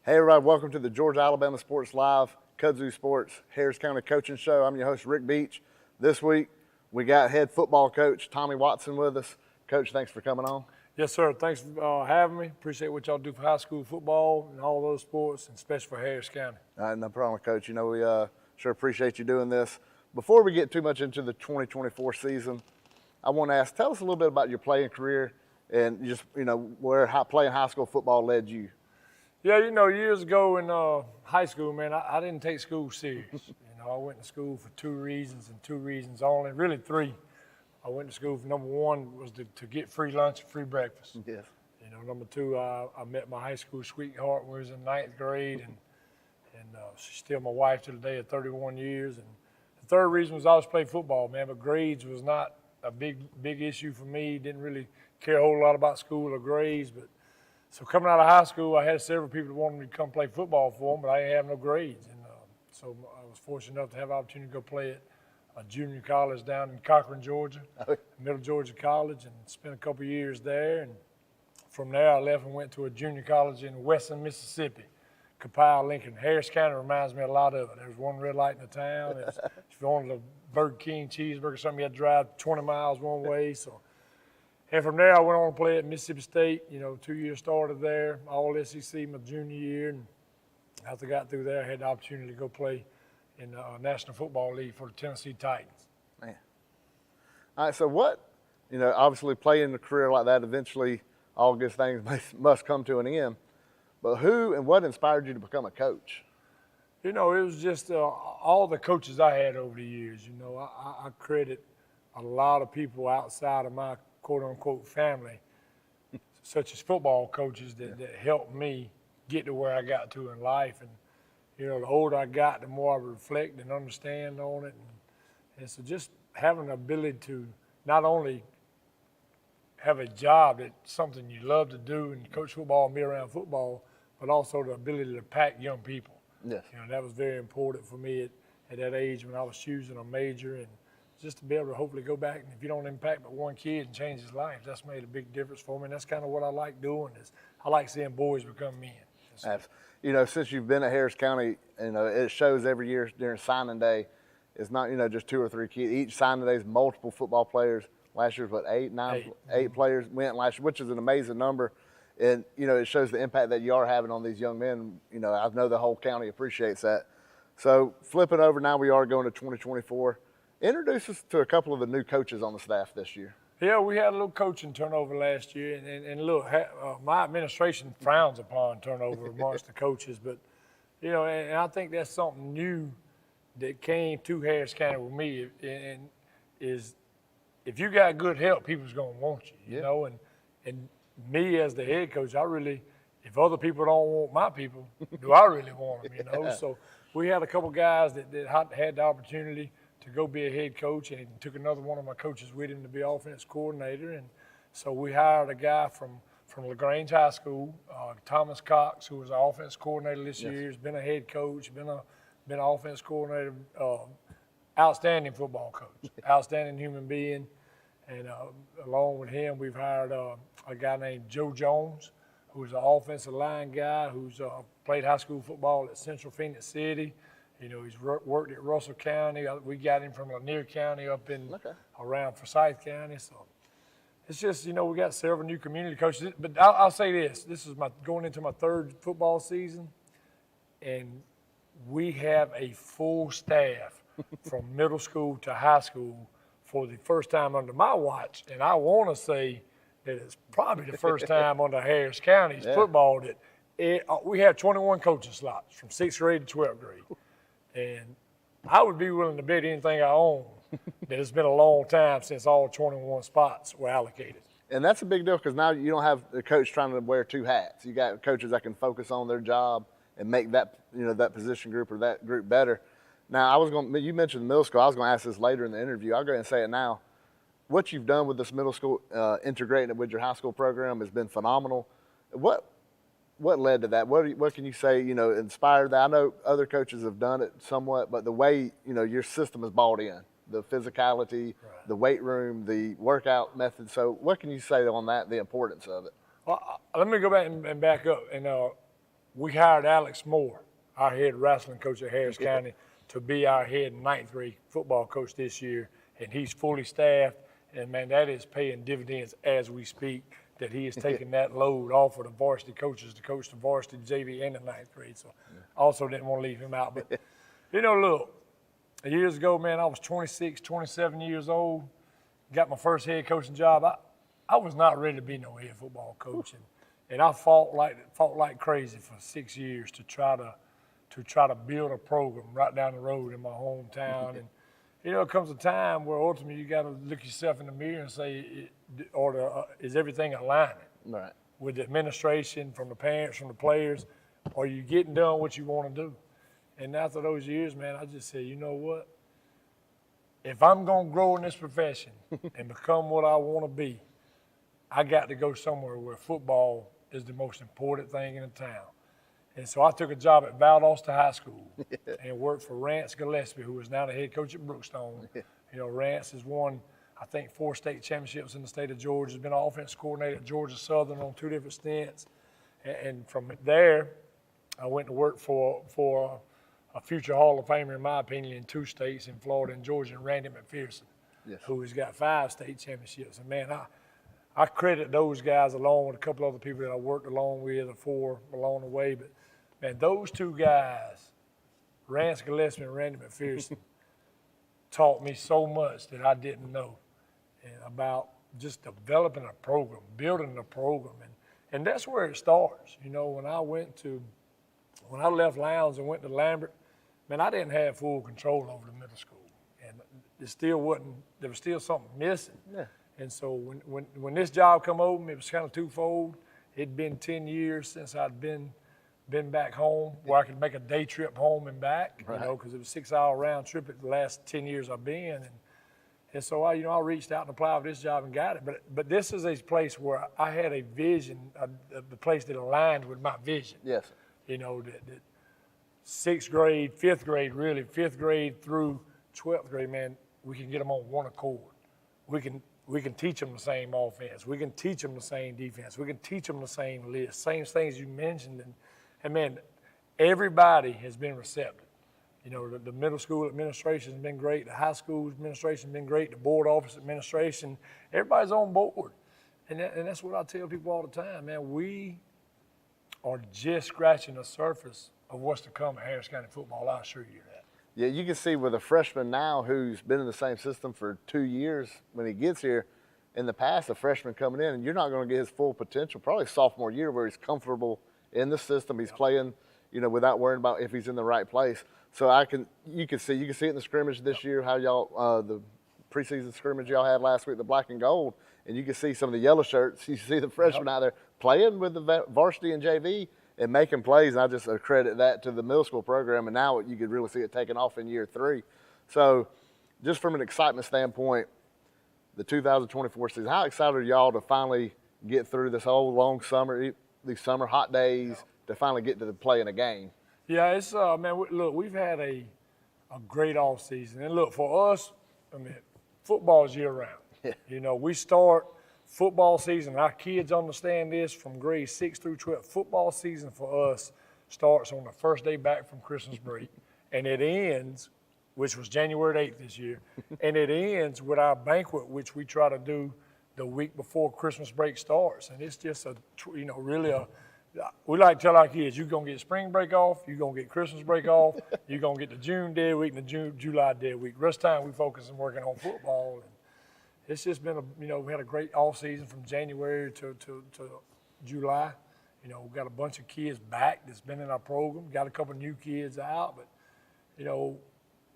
Hey everybody, welcome to the Georgia-Alabama Sports Live, Kudzu Sports, Harris County Coaching Show. I'm your host, Rick Beach. This week, we got head football coach Tommy Watson with us. Coach, thanks for coming on. Yes, sir. Thanks for having me. Appreciate what y'all do for high school football and all those sports, and especially for Harris County. No problem, Coach. You know, we sure appreciate you doing this. Before we get too much into the 2024 season, I want to ask, tell us a little bit about your playing career and just, where playing high school football led you. Yeah, years ago in high school, man, I didn't take school serious. I went to school for two reasons and two reasons only, really three. I went to school for number one was to get free lunch and free breakfast. Yes. Number two, I met my high school sweetheart when we was in ninth grade, and she's still my wife to the day at 31 years. And the third reason was I always played football, man, but grades was not a big issue for me. Didn't really care a whole lot about school or grades, so coming out of high school, I had several people that wanted me to come play football for them, but I didn't have no grades. And so I was fortunate enough to have the opportunity to go play at a junior college down in Cochran, Georgia, Middle Georgia College, and spent a couple of years there. And from there, I left and went to a junior college in Weston, Mississippi, Copiah, Lincoln. Harris County reminds me a lot of it. There's one red light in the town. If you wanted a Burger King cheeseburger or something, you had to drive 20 miles one way. And from there, I went on to play at Mississippi State, 2 years started there, all SEC my junior year. And after I got through there, I had the opportunity to go play in the National Football League for the Tennessee Titans. Man. All right, so what, obviously playing a career like that, eventually all good things must come to an end. But who and what inspired you to become a coach? It was just all the coaches I had over the years. I credit a lot of people outside of my quote-unquote family, such as football coaches that helped me get to where I got to in life. And, the older I got, the more I reflect and understand on it. And so just having the ability to not only have a job that's something you love to do and coach football and be around football, but also the ability to pack young people. Yes. That was very important for me at that age when I was choosing a major, and just to be able to hopefully go back, and if you don't impact but one kid and change his life, that's made a big difference for me. And that's kind of what I like doing, is I like seeing boys become men. Since you've been at Harris County, it shows every year during signing day, it's not, just 2 or 3 kids. Each signing day is multiple football players. Last year's what, 8 players went last year, which is an amazing number. And, it shows the impact that you are having on these young men. I know the whole county appreciates that. So flipping over, now we are going to 2024. Introduce us to a couple of the new coaches on the staff this year. Yeah, we had a little coaching turnover last year, and look, my administration frowns upon turnover amongst the coaches, but, and I think that's something new that came to Harris County with me, and is if you got good help, people's going to want you, and me as the head coach, if other people don't want my people, do I really want them, So we had a couple guys that had the opportunity to go be a head coach, and he took another one of my coaches with him to be offense coordinator. And so we hired a guy from LaGrange High School, Thomas Cox, who was our offense coordinator this year. He's been a head coach, been an offense coordinator, outstanding football coach, outstanding human being. And along with him, we've hired a guy named Joe Jones, who's an offensive line guy who's played high school football at Central Phoenix City. He's worked at Russell County. We got him from Lanier County up in around Forsyth County. So it's just, we got several new community coaches. But I'll say this. This is going into my third football season, and we have a full staff from middle school to high school for the first time under my watch. And I want to say that it's probably the first time under Harris County's football that we have 21 coaching slots from 6th grade to 12th grade. And I would be willing to bet anything I own that it's been a long time since all 21 spots were allocated. And that's a big deal, because now you don't have the coach trying to wear 2 hats. You got coaches that can focus on their job and make that, that position group or that group better. Now, you mentioned the middle school. I was going to ask this later in the interview. I'll go ahead and say it now. What you've done with this middle school, integrating it with your high school program, has been phenomenal. What led to that? What can you say, inspired that? I know other coaches have done it somewhat, but the way, your system is bought in, the physicality, the weight room, the workout method. So what can you say on that, the importance of it? Well, let me go back and back up. And we hired Alex Moore, our head wrestling coach at Harris County, to be our head ninth grade football coach this year, and he's fully staffed. And man, that is paying dividends as we speak. That he is taking that load off of the varsity coaches to coach the varsity, JV, and the ninth grade. So, also didn't want to leave him out. But look, years ago, man, I was 26, 27 years old. Got my first head coaching job. I was not ready to be no head football coach, and I fought like crazy for 6 years to try to build a program right down the road in my hometown. And it comes a time where ultimately you got to look yourself in the mirror and say, is everything aligning Right. with the administration, from the parents, from the players? Are you getting done what you want to do? And after those years, man, I just said, you know what? If I'm going to grow in this profession and become what I want to be, I got to go somewhere where football is the most important thing in the town. And so I took a job at Valdosta High School and worked for Rance Gillespie, who is now the head coach at Brookstone. Rance has won, I think, 4 state championships in the state of Georgia. Has been an offense coordinator at Georgia Southern on 2 different stints. And from there, I went to work for a future Hall of Famer, in my opinion, in 2 states, in Florida and Georgia, and Randy McPherson, who has got 5 state championships. And man, I credit those guys along with a couple other people that I worked along with, or for along the way. But man, those 2 guys, Rance Gillespie and Randy McPherson, taught me so much that I didn't know, and about just developing a program, building a program, and that's where it starts. When I left Lowndes and went to Lambert, man, I didn't have full control over the middle school, and it still wasn't. There was still something missing. Yeah. And so when this job come open, it was kind of twofold. It'd been 10 years since I'd been back home, where I could make a day trip home and back, because it was a 6-hour round trip at the last 10 years I've been. And so I reached out and applied for this job and got it. But this is a place where I had a vision, the place that aligned with my vision. Yes. That 6th grade, 5th grade, really, 5th grade through 12th grade, man, we can get them on one accord. We can teach them the same offense. We can teach them the same defense. We can teach them the same list, same things you mentioned. And man, everybody has been receptive. The middle school administration has been great. The high school administration has been great. The board office administration, everybody's on board. And that's what I tell people all the time, man. We are just scratching the surface of what's to come at Harris County football. I assure you that. Yeah, you can see with a freshman now who's been in the same system for 2 years when he gets here. In the past, a freshman coming in, and you're not going to get his full potential, probably sophomore year, where he's comfortable in the system. He's playing, without worrying about if he's in the right place. So you can see it in the scrimmage this year, how y'all, the preseason scrimmage y'all had last week, the black and gold, and you can see some of the yellow shirts. You see the freshmen out there playing with the varsity and JV and making plays, and I just accredit that to the middle school program, and now you could really see it taking off in year 3. So just from an excitement standpoint, the 2024 season, how excited are y'all to finally get through this whole long summer, these summer hot days, to finally get to playing a game? Yeah, it's man. Look, we've had a great off season, and look, for us, football's year round. Yeah. We start football season. Our kids understand this from grade 6 through 12. Football season for us starts on the first day back from Christmas break, and it ends, which was January 8th this year, and it ends with our banquet, which we try to do the week before Christmas break starts. And it's just we like to tell our kids, you're going to get spring break off, you're going to get Christmas break off, you're going to get the June dead week and the July dead week. Rest of the time we focus on working on football. And it's just been we had a great off season from January to July. We've got a bunch of kids back that's been in our program, got a couple of new kids out, but,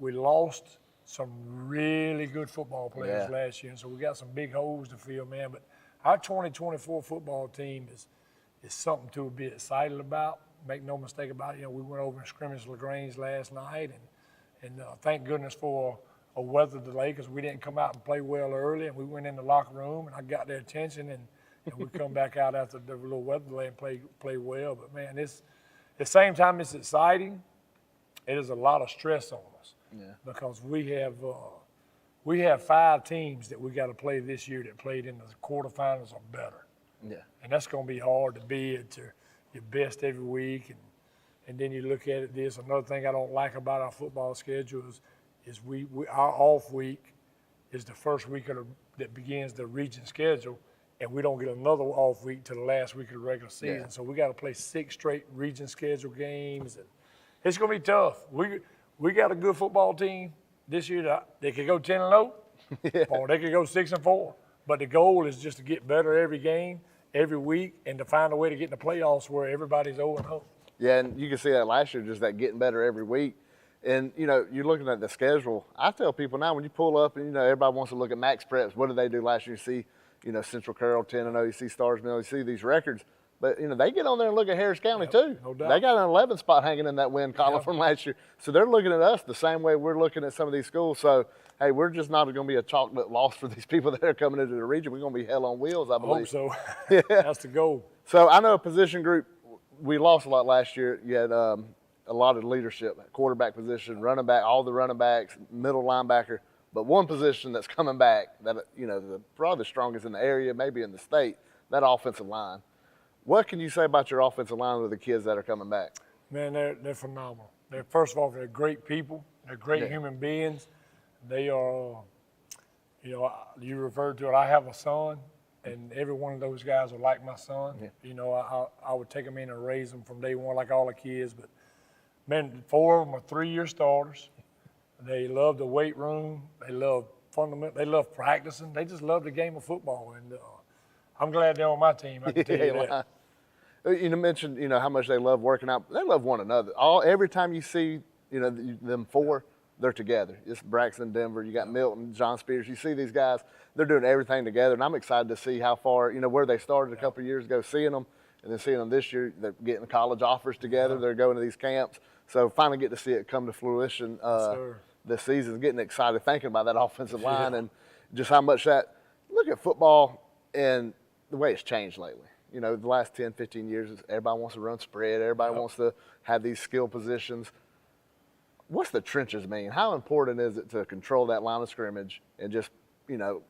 we lost some really good football players last year, and so we got some big holes to fill, man. But our 2024 football team is something to be excited about. Make no mistake about it. We went over and scrimmaged LaGrange last night, and thank goodness for a weather delay, because we didn't come out and play well early, and we went in the locker room, and I got their attention, and we come back out after the little weather delay and play well. But man, at the same time it's exciting, it is a lot of stress on us. Yeah. Because we have 5 teams that we got to play this year that played in the quarterfinals or better. Yeah. And that's going to be hard to be at your best every week. And And then you look at it, another thing I don't like about our football schedule is our off week is the first week that begins the region schedule, and we don't get another off week till the last week of the regular season. Yeah. So we got to play 6 straight region schedule games, and it's going to be tough. We got a good football team this year. They could go 10-0, Yeah. or they could go 6-4. But the goal is just to get better every game, every week, and to find a way to get in the playoffs where everybody's 0-0. Yeah, and you can see that last year, just that getting better every week. And, you know, you're looking at the schedule. I tell people now, when you pull up and, you know, everybody wants to look at max preps, what did they do last year? You see, you know, Central Carroll 10-0, you see Stars Mill, you see these records. But, you know, they get on there and look at Harris County too. No doubt. They got an 11 spot hanging in that win column Yeah. from last year. So they're looking at us the same way we're looking at some of these schools. So, hey, we're just not going to be a chocolate loss for these people that are coming into the region. We're going to be hell on wheels, I I believe. hope so. That's the goal. So I know a position group, we lost a lot last year. You had a lot of leadership, quarterback position, running back, all the running backs, middle linebacker. But one position that's coming back that, you know, probably the strongest in the area, maybe in the state, that offensive line. What can you say about your offensive line with the kids that are coming back? Man, they're phenomenal. First of all, they're great people. They're great human beings. They are, you know, you referred to it. I have a son, and every one of those guys are like my son. Yeah. You know, I would take them in and raise them from day one like all the kids. But, man, 4 of them are 3-year starters. They love the weight room. They love fundamental. They love practicing. They just love the game of football. And I'm glad they're on my team. I can tell you that. You mentioned, you know, how much they love working out. They love one another. Every time you see, you know, them 4, they're together. It's Braxton, Denver. You got Milton, John Spears. You see these guys, they're doing everything together. And I'm excited to see how far, you know, where they started a couple of years ago, seeing them, and then seeing them this year. They're getting college offers together. They're going to these camps. So finally get to see it come to fruition this season. Getting excited thinking about that offensive line and just how much that – look at football and the way it's changed lately. You know, the last 10, 15 years, everybody wants to run spread. Everybody wants to have these skill positions. What's the trenches mean? How important is it to control that line of scrimmage and just, you know,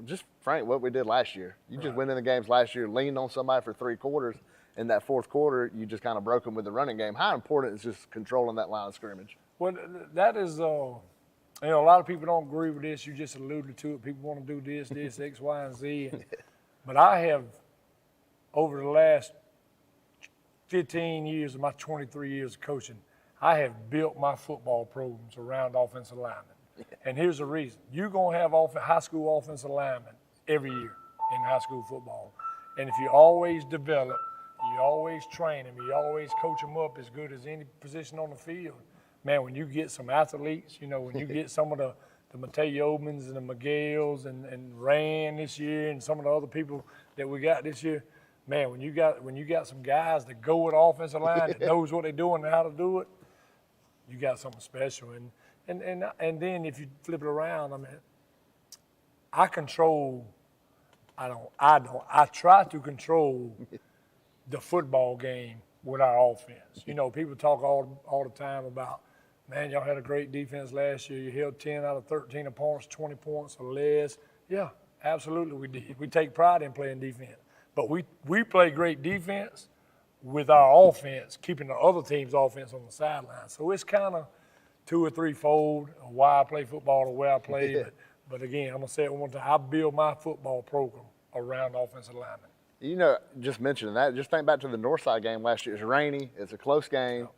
just Frank, what we did last year? You just went in the games last year, leaned on somebody for 3 quarters. In that 4th quarter, you just kind of broke them with the running game. How important is just controlling that line of scrimmage? Well, that is, you know, a lot of people don't agree with this. You just alluded to it. People want to do this, X, Y, and Z. But I have, over the last 15 years of my 23 years of coaching, I have built my football programs around offensive linemen. And here's the reason. You're going to have high school offensive linemen every year in high school football. And if you always develop, you always train them, you always coach them up as good as any position on the field, man, when you get some athletes, you know, when you get some of the Mateo Yeomans and the Miguels and Rand this year and some of the other people that we got this year, man, when you got some guys that go with the offensive line that knows what they're doing and how to do it, you got something special. And then if you flip it around, I mean, I try to control the football game with our offense. You know, people talk all the time about, man, y'all had a great defense last year. You held 10 out of 13 opponents, 20 points or less. Yeah, absolutely we did. We take pride in playing defense. But we play great defense with our offense, keeping the other team's offense on the sideline. So it's kind of 2 or 3-fold of why I play football the way I play. But again, I'm going to say it one more time. I build my football program around offensive linemen. You know, just mentioning that, just think back to the Northside game last year. It's rainy. It's a close game.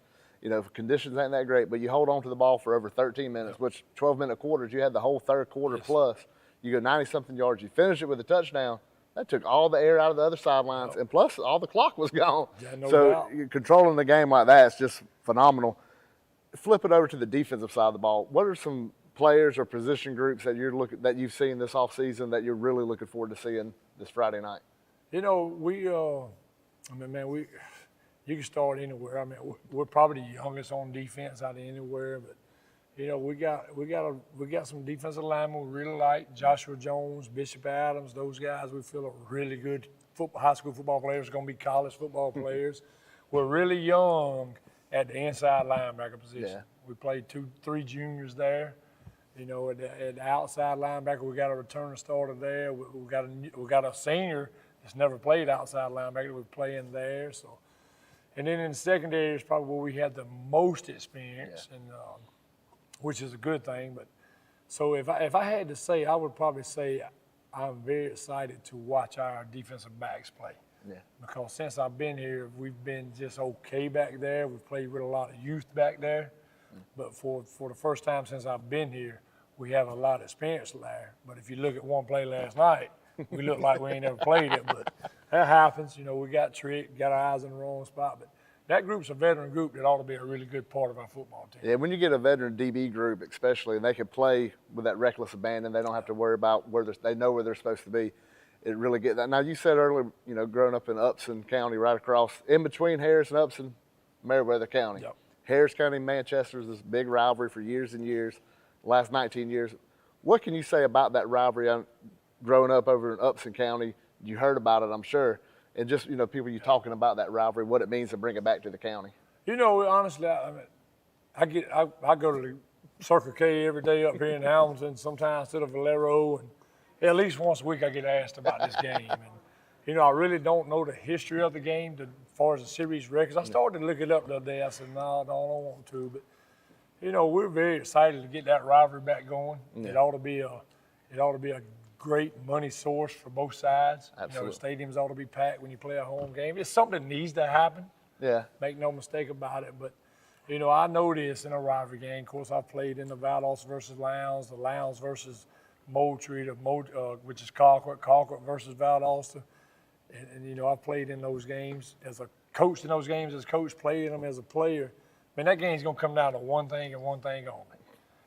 You know, conditions ain't that great, but you hold on to the ball for over 13 minutes, which 12-minute quarters, you had the whole 3rd quarter plus. You go 90-something yards. You finish it with a touchdown. That took all the air out of the other sidelines, and plus all the clock was gone. Yeah, no so doubt. Controlling the game like that is just phenomenal. Flip it over to the defensive side of the ball. What are some players or position groups that you've seen this offseason that you're really looking forward to seeing this Friday night? You know, you can start anywhere. I mean, we're probably the youngest on defense out of anywhere, but you know, we got some defensive linemen we really like. Joshua Jones, Bishop Adams, those guys we feel are really good high school football players, going to be college football players. We're really young at the inside linebacker position. Yeah. We played 2-3 juniors there. You know, at the outside linebacker, we got a returning starter there. We got a senior that's never played outside linebacker. We're playing there. So, And then in the secondary is probably where we had the most experience, and which is a good thing. But so if I had to say, I would probably say I'm very excited to watch our defensive backs play. Yeah. Because since I've been here, we've been just okay back there. We've played with a lot of youth back there. But for the first time since I've been here, we have a lot of experience there. But if you look at one play last night, we look like we ain't never played it. But that happens. You know, we got tricked, got our eyes in the wrong spot. But that group's a veteran group that ought to be a really good part of our football team. Yeah, when you get a veteran DB group, especially, and they can play with that reckless abandon, they don't have to worry about they know where they're supposed to be. It really get that. Now, you said earlier, you know, growing up in Upson County, right across, in between Harris and Upson, Meriwether County. Yep. Harris County and Manchester is this big rivalry for years and years, last 19 years. What can you say about that rivalry? Growing up over in Upson County, you heard about it, I'm sure, and just, you know, people you talking about that rivalry, what it means to bring it back to the county. You know, honestly, I go to the Circle K every day up here in Hamilton, sometimes to the Valero, and at least once a week I get asked about this game. And, you know, I really don't know the history of the game as far as the series records. I started to look it up the other day. I said, no, I don't want to. But, you know, we're very excited to get that rivalry back going. Yeah. It ought to be a great money source for both sides. Absolutely. You know, the stadiums ought to be packed when you play a home game. It's something that needs to happen. Yeah. Make no mistake about it. But, you know, I know this in a rivalry game. Of course, I've played in the Valdosta versus Lowndes, the Lowndes versus Moultrie, which is Colquitt versus Valdosta. And, you know, I've played in those games as a coach in those games, as a coach, played in them as a player. I mean, that game's going to come down to one thing and one thing only.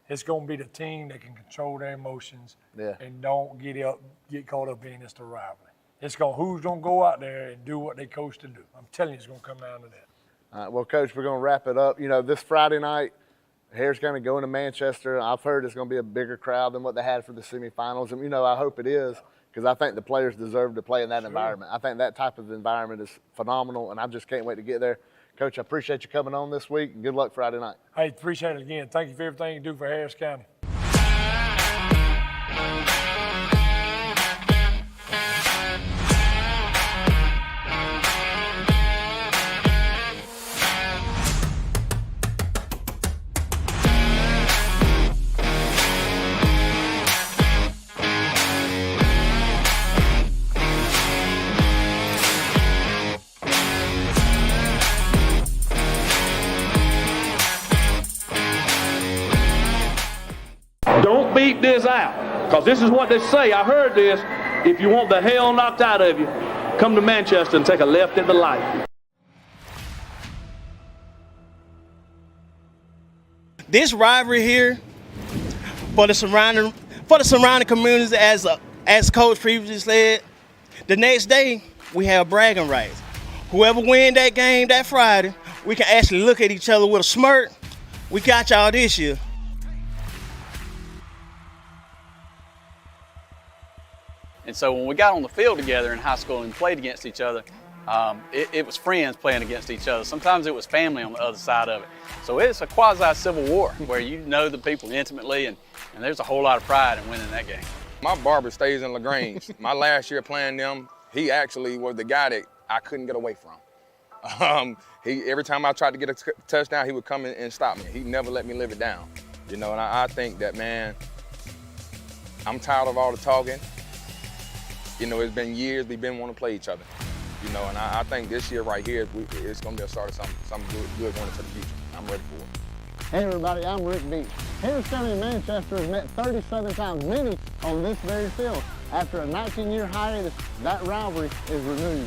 It's going to be the team that can control their emotions and don't get caught up in this rivalry. It's who's going to go out there and do what they coach to do. I'm telling you, it's going to come down to that. All right, well, Coach, we're going to wrap it up. You know, this Friday night, Harris County going to Manchester. I've heard it's going to be a bigger crowd than what they had for the semifinals. And, you know, I hope it is, because I think the players deserve to play in that environment. I think that type of environment is phenomenal, and I just can't wait to get there. Coach, I appreciate you coming on this week, and good luck Friday night. Hey, appreciate it again. Thank you for everything you do for Harris County. Don't beat this out, because this is what they say. I heard this. If you want the hell knocked out of you, come to Manchester and take a left at the light. This rivalry here for the surrounding communities, as Coach previously said, the next day we have bragging rights. Whoever win that game that Friday, we can actually look at each other with a smirk. We got y'all this year. And so when we got on the field together in high school and played against each other, it was friends playing against each other. Sometimes it was family on the other side of it. So it's a quasi-civil war where you know the people intimately, and there's a whole lot of pride in winning that game. My barber stays in LaGrange. My last year playing them, he actually was the guy that I couldn't get away from. Every time I tried to get a touchdown, he would come in and stop me. He never let me live it down. You know, and I think that, man, I'm tired of all the talking. You know, it's been years we've been wanting to play each other. You know, and I think this year right here, it's going to be a start of something good going into the future. I'm ready for it. Hey everybody, I'm Rick Beach. Harris County and Manchester has met 37 times, many on this very field. After a 19-year hiatus, that rivalry is renewed.